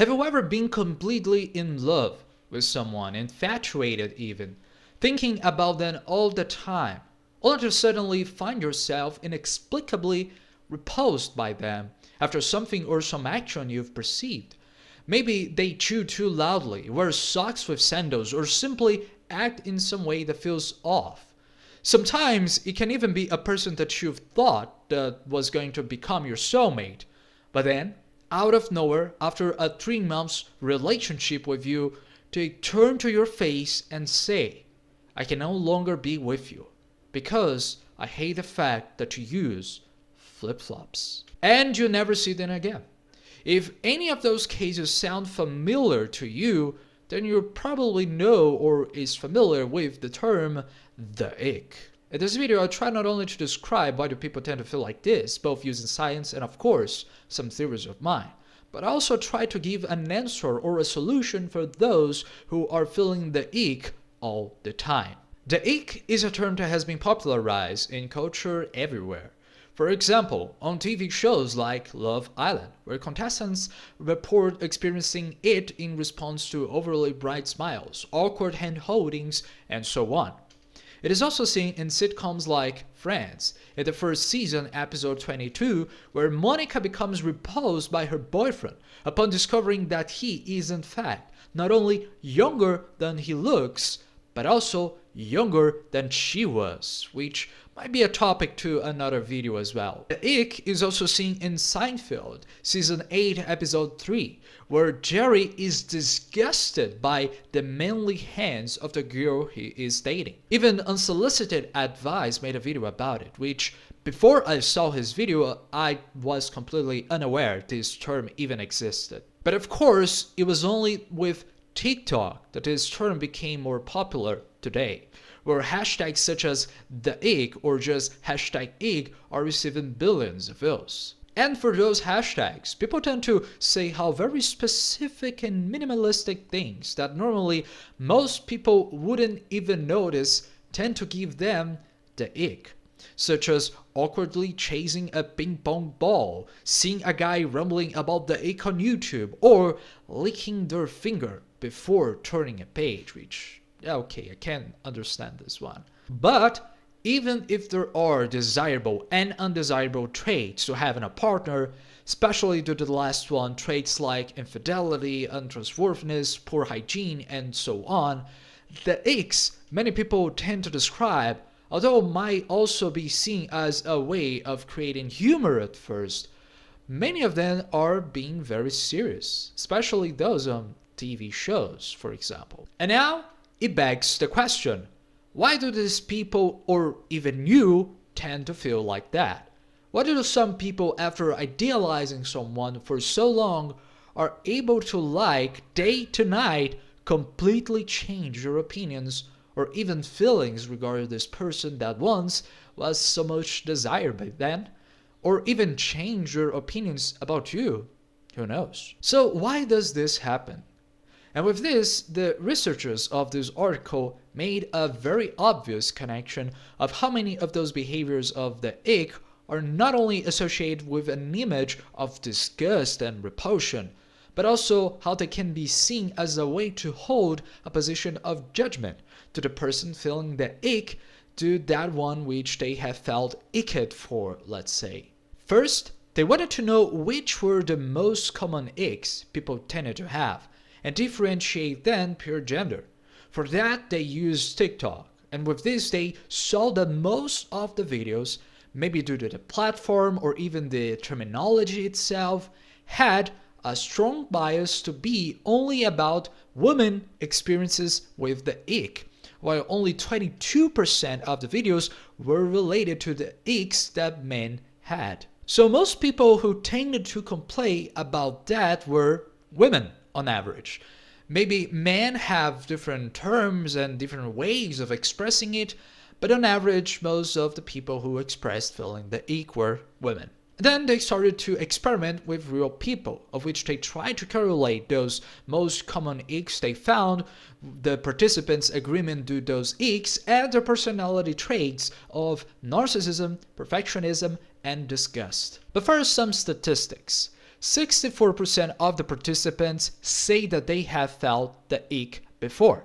Have you ever been completely in love with someone, infatuated even, thinking about them all the time, only to suddenly find yourself inexplicably repulsed by them after something or some action you've perceived? Maybe they chew too loudly, wear socks with sandals, or simply act in some way that feels off. Sometimes it can even be a person that you've thought that was going to become your soulmate. But then, out of nowhere, after a 3 months relationship with you, they turn to your face and say, I can no longer be with you because I hate the fact that you use flip-flops. And you never see them again. If any of those cases sound familiar to you, then you probably know or is familiar with the term the ick. In this video, I'll try not only to describe why do people tend to feel like this, both using science and of course some theories of mine, but also try to give an answer or a solution for those who are feeling the ick all the time. The ick is a term that has been popularized in culture everywhere. For example, on TV shows like Love Island, where contestants report experiencing it in response to overly bright smiles, awkward hand holdings, and so on. It is also seen in sitcoms like Friends, in the first season, episode 22, where Monica becomes repulsed by her boyfriend upon discovering that he is in fact not only younger than he looks, but also younger than she was, which might be a topic to another video as well. The ick is also seen in Seinfeld, season 8, episode 3, where Jerry is disgusted by the manly hands of the girl he is dating. Even Unsolicited Advice made a video about it, which before I saw his video, I was completely unaware this term even existed. But of course, it was only with TikTok that this term became more popular today, where hashtags such as the ick or just hashtag ick are receiving billions of views. And for those hashtags, people tend to say how very specific and minimalistic things that normally most people wouldn't even notice tend to give them the ick, such as awkwardly chasing a ping pong ball, seeing a guy rumbling about the ick on YouTube, or licking their finger before turning a page, which, okay, I can understand this one. But even if there are desirable and undesirable traits to have in a partner, especially due to the last one, traits like infidelity, untrustworthiness, poor hygiene, and so on, the icks many people tend to describe, although might also be seen as a way of creating humor at first, many of them are being very serious, especially those on TV shows, for example. And now, it begs the question, why do these people, or even you, tend to feel like that? Why do some people, after idealizing someone for so long, are able to day to night, completely change your opinions or even feelings regarding this person that once was so much desired by them, or even change your opinions about you? Who knows? So why does this happen? And with this, the researchers of this article made a very obvious connection of how many of those behaviors of the ick are not only associated with an image of disgust and repulsion, but also how they can be seen as a way to hold a position of judgment to the person feeling the ick to that one which they have felt icked for, let's say. First, they wanted to know which were the most common icks people tended to have, and differentiate them per gender. For that, they used TikTok, and with this they saw that most of the videos, maybe due to the platform or even the terminology itself, had a strong bias to be only about women experiences with the ick, while only 22% of the videos were related to the icks that men had. So most people who tended to complain about that were women on average. Maybe men have different terms and different ways of expressing it, but on average, most of the people who expressed feeling the ick were women. Then they started to experiment with real people, of which they tried to correlate those most common icks they found, the participants' agreement to those icks, and their personality traits of narcissism, perfectionism, and disgust. But first, some statistics. 64% of the participants say that they have felt the ick before.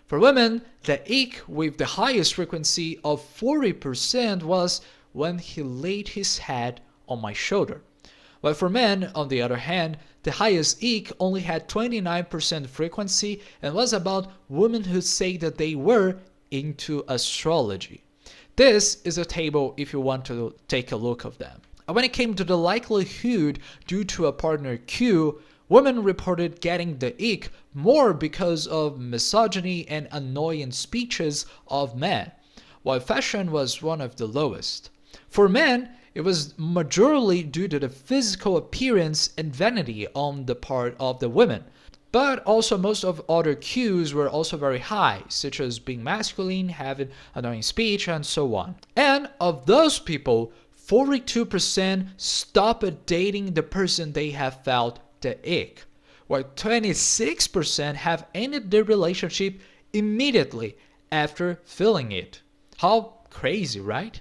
For women, the ick with the highest frequency of 40% was when he laid his head on my shoulder. While for men, on the other hand, the highest ick only had 29% frequency and was about women who say that they were into astrology. This is a table if you want to take a look of them. When it came to the likelihood due to a partner Q, women reported getting the ick more because of misogyny and annoying speeches of men, while fashion was one of the lowest. For men, it was majorly due to the physical appearance and vanity on the part of the women. But also most of other cues were also very high, such as being masculine, having annoying speech, and so on. And of those people, 42% stopped dating the person they have felt the ick, while 26% have ended their relationship immediately after feeling it. How crazy, right?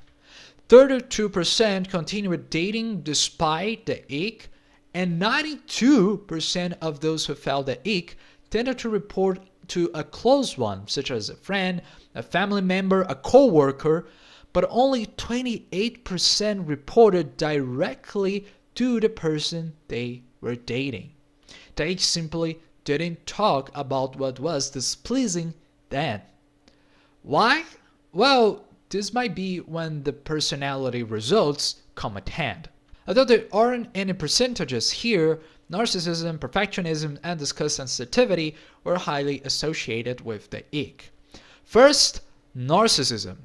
32% continued dating despite the ick, and 92% of those who felt the ick tended to report to a close one, such as a friend, a family member, a co-worker, but only 28% reported directly to the person they were dating. They simply didn't talk about what was displeasing then. Why? Well, this might be when the personality results come at hand. Although there aren't any percentages here, narcissism, perfectionism, and disgust sensitivity were highly associated with the ick. First, narcissism.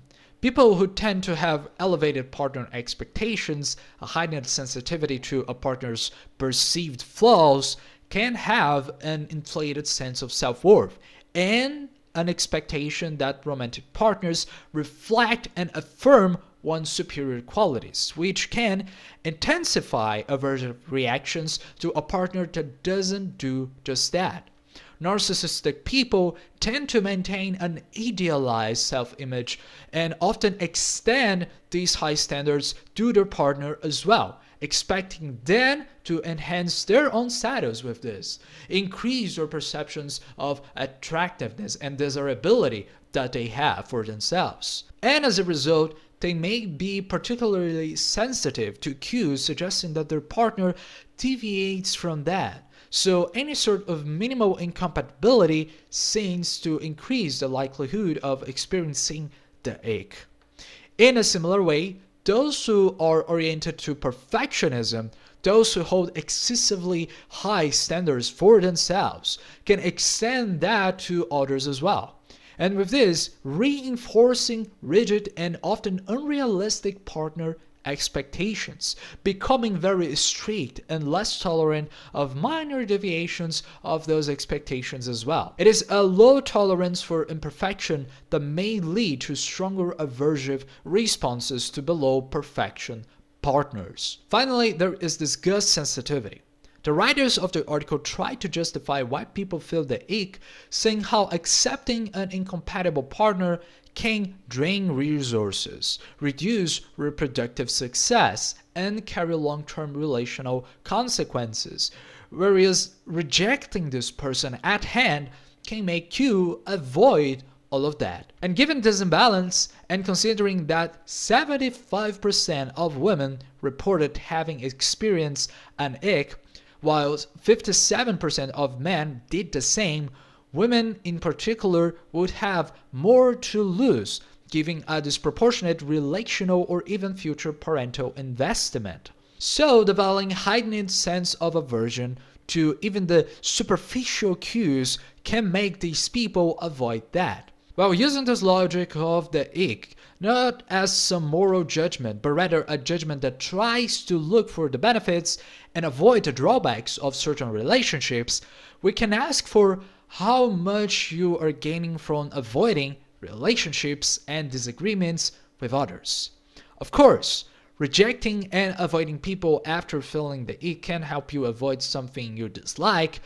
People who tend to have elevated partner expectations, a heightened sensitivity to a partner's perceived flaws, can have an inflated sense of self-worth and an expectation that romantic partners reflect and affirm one's superior qualities, which can intensify aversive reactions to a partner that doesn't do just that. Narcissistic people tend to maintain an idealized self-image and often extend these high standards to their partner as well, expecting them to enhance their own status with this, increase their perceptions of attractiveness and desirability that they have for themselves. And as a result, they may be particularly sensitive to cues suggesting that their partner deviates from that. So any sort of minimal incompatibility seems to increase the likelihood of experiencing the ick. In a similar way, those who are oriented to perfectionism, those who hold excessively high standards for themselves, can extend that to others as well. And with this, reinforcing rigid and often unrealistic partner expectations, becoming very strict and less tolerant of minor deviations of those expectations as well. It is a low tolerance for imperfection that may lead to stronger aversive responses to below perfection partners. Finally, there is disgust sensitivity. The writers of the article try to justify why people feel the ick, saying how accepting an incompatible partner can drain resources, reduce reproductive success, and carry long-term relational consequences, whereas rejecting this person at hand can make you avoid all of that. And given this imbalance, and considering that 75% of women reported having experienced an ick, while 57% of men did the same, women in particular would have more to lose, giving a disproportionate relational or even future parental investment. So developing heightened sense of aversion to even the superficial cues can make these people avoid that. While using this logic of the ick, not as some moral judgment, but rather a judgment that tries to look for the benefits and avoid the drawbacks of certain relationships, we can ask for how much you are gaining from avoiding relationships and disagreements with others. Of course, rejecting and avoiding people after feeling the ick can help you avoid something you dislike,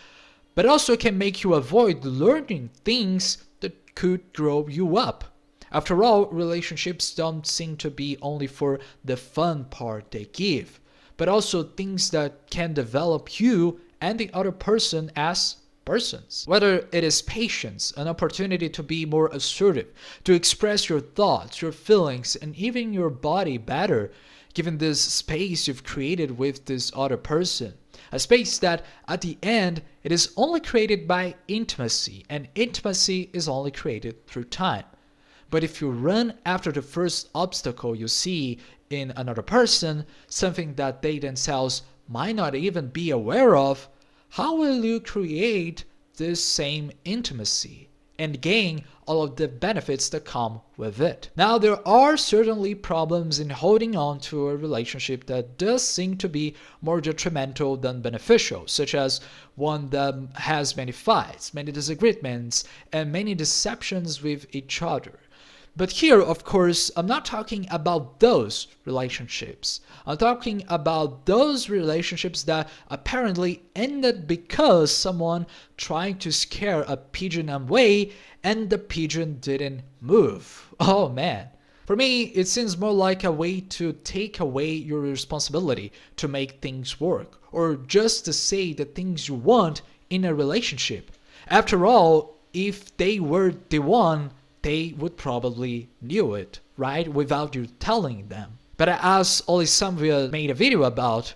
but also can make you avoid learning things that could grow you up. After all, relationships don't seem to be only for the fun part they give, but also things that can develop you and the other person as persons. Whether it is patience, an opportunity to be more assertive, to express your thoughts, your feelings, and even your body better, given this space you've created with this other person. A space that, at the end, it is only created by intimacy, and intimacy is only created through time. But if you run after the first obstacle you see in another person, something that they themselves might not even be aware of, how will you create this same intimacy and gain all of the benefits that come with it? Now, there are certainly problems in holding on to a relationship that does seem to be more detrimental than beneficial, such as one that has many fights, many disagreements, and many deceptions with each other. But here, of course, I'm not talking about those relationships. I'm talking about those relationships that apparently ended because someone tried to scare a pigeon away and the pigeon didn't move. Oh man. For me, it seems more like a way to take away your responsibility to make things work, or just to say the things you want in a relationship. After all, if they were the one, they would probably knew it, right? Without you telling them. But as Olisambia made a video about,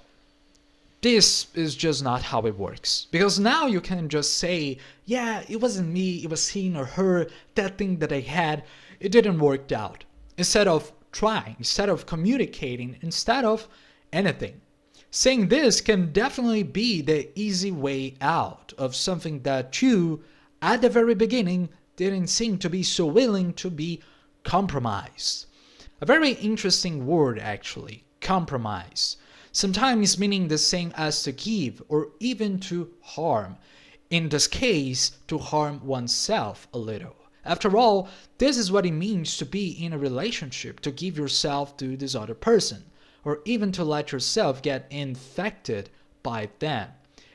this is just not how it works. Because now you can just say, yeah, it wasn't me, it was him or her, that thing that I had, it didn't work out. Instead of trying, instead of communicating, instead of anything. Saying this can definitely be the easy way out of something that you, at the very beginning, didn't seem to be so willing to be compromised. A very interesting word actually, compromise. Sometimes meaning the same as to give or even to harm. In this case, to harm oneself a little. After all, this is what it means to be in a relationship, to give yourself to this other person, or even to let yourself get infected by them.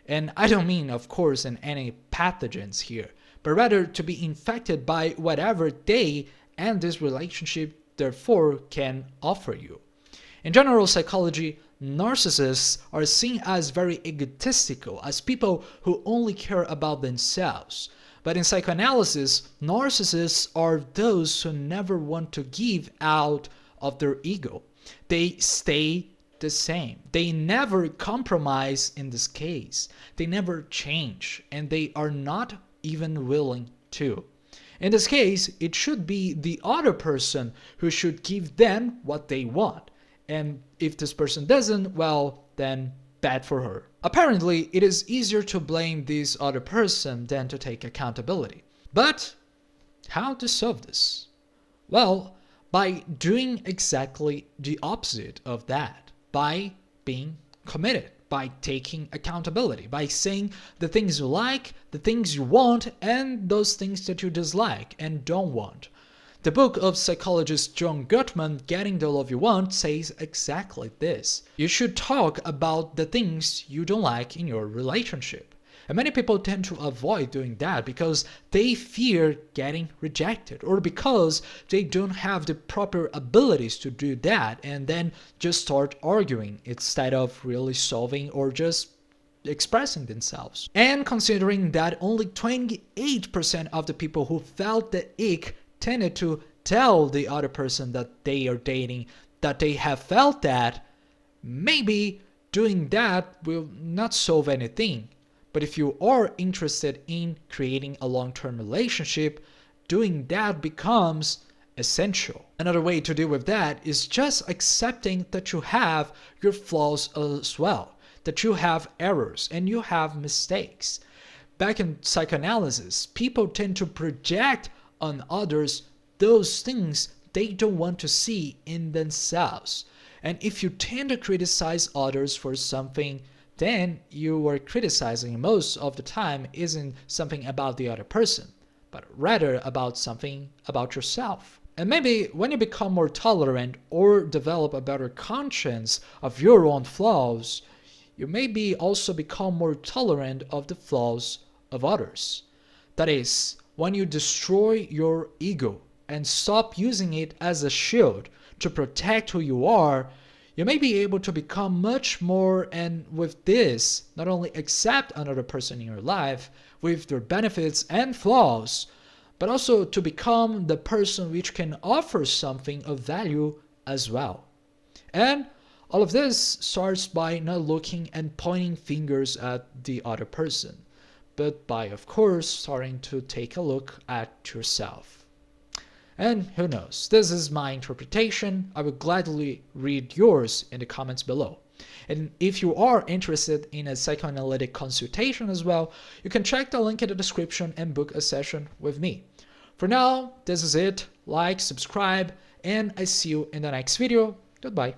And I don't mean, of course, in any pathogens here, but rather to be infected by whatever they and this relationship therefore can offer you. In general psychology, narcissists are seen as very egotistical, as people who only care about themselves. But in psychoanalysis, narcissists are those who never want to give out of their ego. They stay the same. They never compromise in this case. They never change, and they are not even willing to. In this case, it should be the other person who should give them what they want. And if this person doesn't, well, then bad for her. Apparently, it is easier to blame this other person than to take accountability. But how to solve this? Well, by doing exactly the opposite of that. By being committed. By taking accountability, by saying the things you like, the things you want, and those things that you dislike and don't want. The book of psychologist John Gottman, Getting the Love You Want, says exactly this. You should talk about the things you don't like in your relationship. And many people tend to avoid doing that because they fear getting rejected, or because they don't have the proper abilities to do that, and then just start arguing instead of really solving or just expressing themselves. And considering that only 28% of the people who felt the ick tended to tell the other person that they are dating that they have felt that, maybe doing that will not solve anything. But if you are interested in creating a long-term relationship, doing that becomes essential. Another way to deal with that is just accepting that you have your flaws as well, that you have errors and you have mistakes. Back in psychoanalysis, people tend to project on others those things they don't want to see in themselves. And if you tend to criticize others for something, then you are criticizing most of the time isn't something about the other person, but rather about something about yourself. And maybe when you become more tolerant or develop a better conscience of your own flaws, you maybe also become more tolerant of the flaws of others. That is, when you destroy your ego and stop using it as a shield to protect who you are, you may be able to become much more, and with this, not only accept another person in your life with their benefits and flaws, but also to become the person which can offer something of value as well. And all of this starts by not looking and pointing fingers at the other person, but by, of course, starting to take a look at yourself. And who knows, this is my interpretation. I would gladly read yours in the comments below. And if you are interested in a psychoanalytic consultation as well, you can check the link in the description and book a session with me. For now, this is it. Like, subscribe, and I see you in the next video. Goodbye.